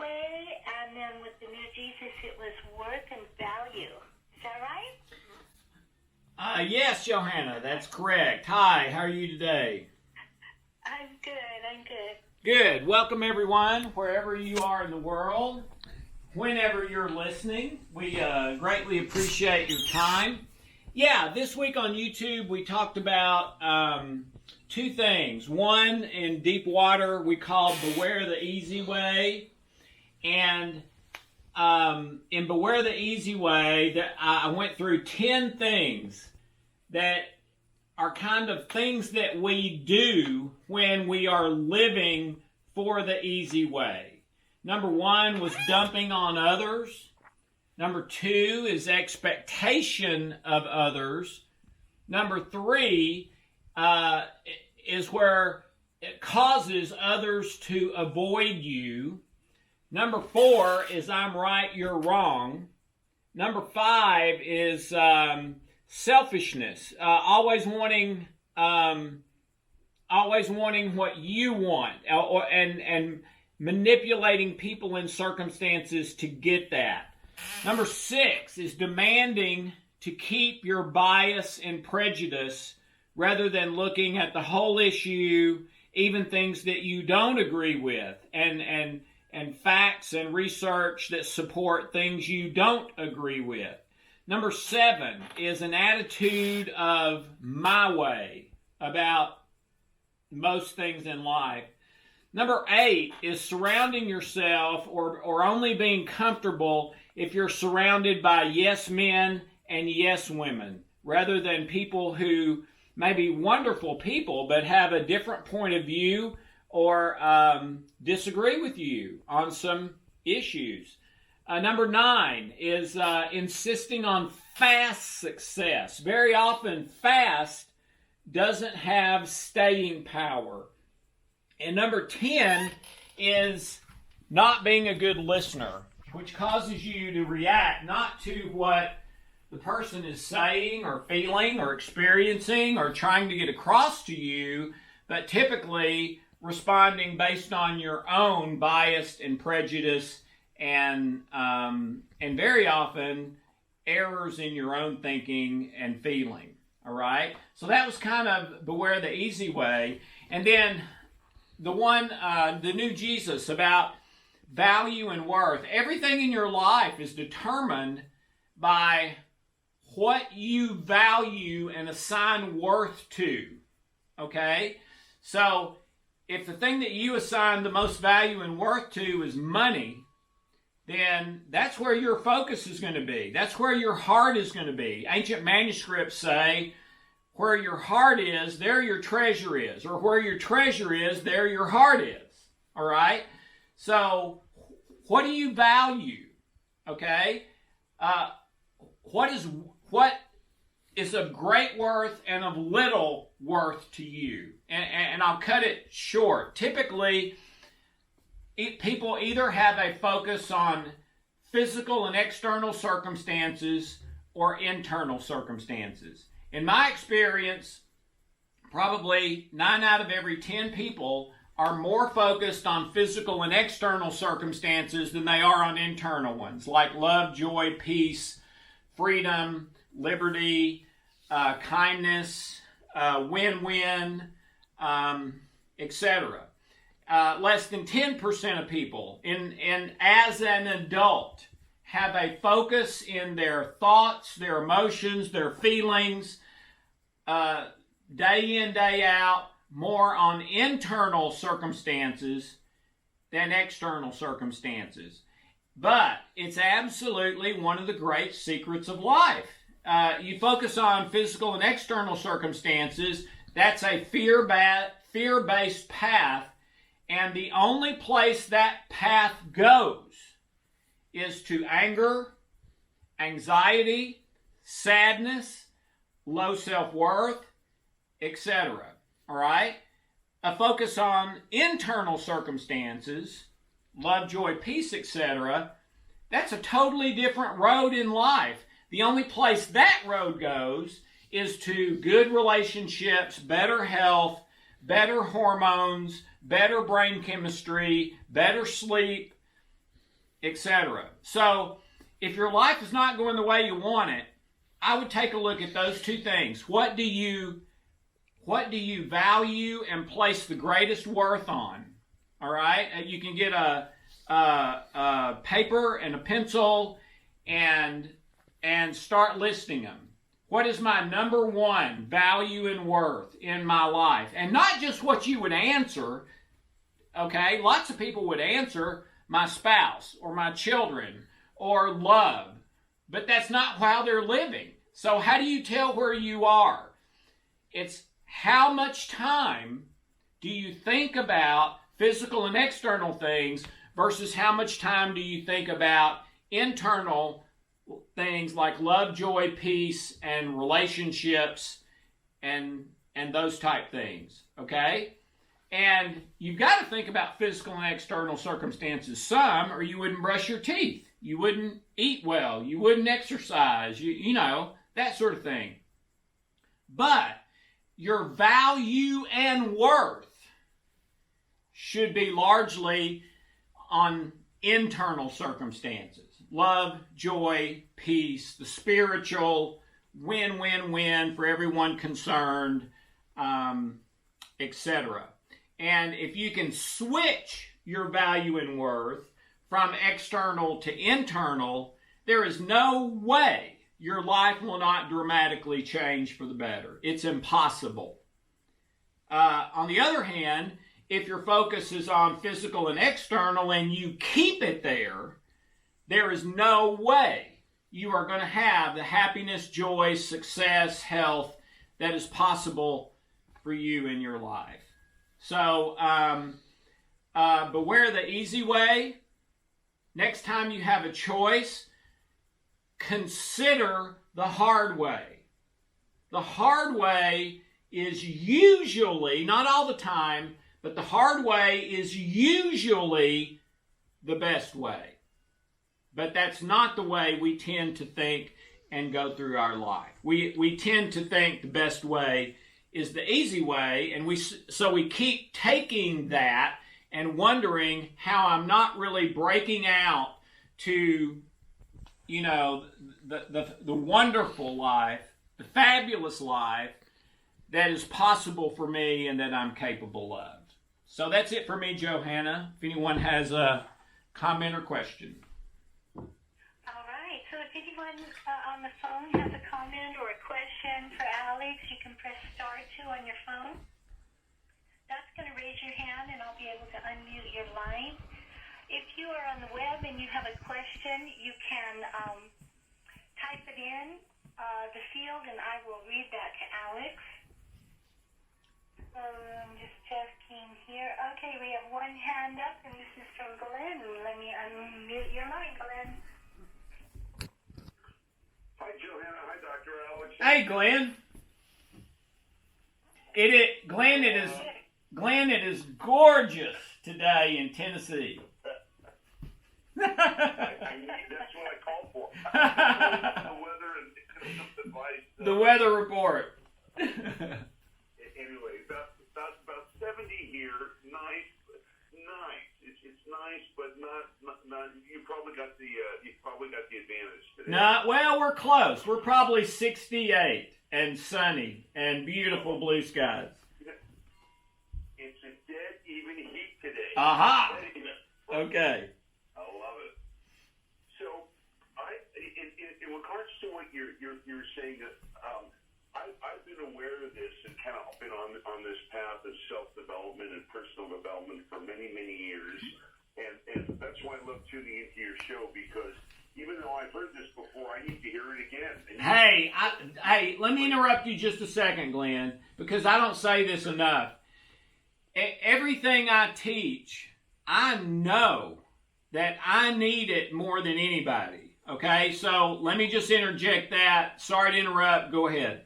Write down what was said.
way, and then with the new Jesus, it was worth and value. Is that right? Yes, Johanna, that's correct. Hi, how are you today? I'm good. Good. Welcome, everyone, wherever you are in the world, whenever you're listening. We greatly appreciate your time. Yeah, this week on YouTube, we talked about two things. One, in deep water, we called Beware the Easy Way. And in Beware the Easy Way, I went through 10 things that are kind of things that we do when we are living for the easy way. Number one was dumping on others. Number two is expectation of others. Number three is where it causes others to avoid you. Number four is I'm right, you're wrong. Number five is selfishness, always wanting what you want, and manipulating people and circumstances to get that. Number six is demanding to keep your bias and prejudice rather than looking at the whole issue, even things that you don't agree with, and facts and research that support things you don't agree with. Number seven is an attitude of my way about most things in life. Number eight is surrounding yourself or only being comfortable if you're surrounded by yes men and yes women, rather than people who may be wonderful people but have a different point of view or disagree with you on some issues. Number nine is insisting on fast success. Very often, fast doesn't have staying power. And number 10 is not being a good listener, which causes you to react not to what the person is saying or feeling or experiencing or trying to get across to you, but typically responding based on your own bias and prejudice and very often errors in your own thinking and feeling. All right? So that was kind of Beware the Easy Way. And then the new Jesus about value and worth. Everything in your life is determined by what you value and assign worth to. Okay? So if the thing that you assign the most value and worth to is money, then that's where your focus is going to be. That's where your heart is going to be. Ancient manuscripts say, where your heart is, there your treasure is. Or where your treasure is, there your heart is. All right? So, what do you value? Okay? What is of great worth and of little worth to you? And I'll cut it short. Typically, people either have a focus on physical and external circumstances or internal circumstances. In my experience, probably 9 out of every 10 people are more focused on physical and external circumstances than they are on internal ones, like love, joy, peace, freedom, liberty, kindness, win-win, etc. Less than 10% of people, as an adult, have a focus in their thoughts, their emotions, their feelings, day in, day out, more on internal circumstances than external circumstances. But it's absolutely one of the great secrets of life. You focus on physical and external circumstances, that's a fear-based path, and the only place that path goes is to anger, anxiety, sadness, low self-worth, etc. All right? A focus on internal circumstances, love, joy, peace, etc., that's a totally different road in life. The only place that road goes is to good relationships, better health, better hormones, better brain chemistry, better sleep, etc. So if your life is not going the way you want it, I would take a look at those two things. What do you value and place the greatest worth on? All right, you can get a paper and a pencil and start listing them. What is my number one value and worth in my life? And not just what you would answer. Okay, lots of people would answer my spouse or my children or love, but that's not how they're living. So how do you tell where you are? It's how much time do you think about physical and external things versus how much time do you think about internal things like love, joy, peace, and relationships and those type things, okay? And you've got to think about physical and external circumstances some, or you wouldn't brush your teeth. You wouldn't eat well. You wouldn't exercise. You know, that sort of thing. But your value and worth should be largely on internal circumstances. Love, joy, peace, the spiritual win-win-win for everyone concerned, etc. And if you can switch your value and worth from external to internal, there is no way your life will not dramatically change for the better. It's impossible. On the other hand, if your focus is on physical and external and you keep it there, there is no way you are going to have the happiness, joy, success, health that is possible for you in your life. So, beware the easy way. Next time you have a choice, consider the hard way. The hard way is usually, not all the time, but the hard way is usually the best way. But that's not the way we tend to think and go through our life. We tend to think the best way is the easy way, and so we keep taking that and wondering how I'm not really breaking out to, you know, the wonderful life, the fabulous life that is possible for me and that I'm capable of. So that's it for me, Johanna. If anyone has a comment or question. All right. So if anyone on the phone has a comment or a question for Alex, you can press *2 on your phone. That's going to raise your hand, and I'll be able to unmute your line. If you are on the web and you have a question, you can type it in the field, and I will read that to Alex. I'm just checking here. Okay, we have one hand up, and this is from Glenn. Let me unmute your line, Glenn. Hi, Johanna. Hi, Dr. Alex. Hey, Glenn. Glenn, it is gorgeous today in Tennessee. That's what I called for. The weather and some advice. The weather report. Anyway, about 70 here. Nice. It's nice, but not. You probably got the advantage today. No, well, we're close. We're probably 68 and sunny and beautiful blue skies. It's a dead even heat today. Aha. Okay. I love it. So, in regards to what you're saying, I've been aware of this and kind of been on this path of self-development and personal development for many, many years, and that's why I love tuning into your show, because even though I've heard this before, I need to hear it again. Hey, let me interrupt you just a second, Glenn, because I don't say this enough. Everything I teach, I know that I need it more than anybody. Okay, so let me just interject that. Sorry to interrupt. Go ahead.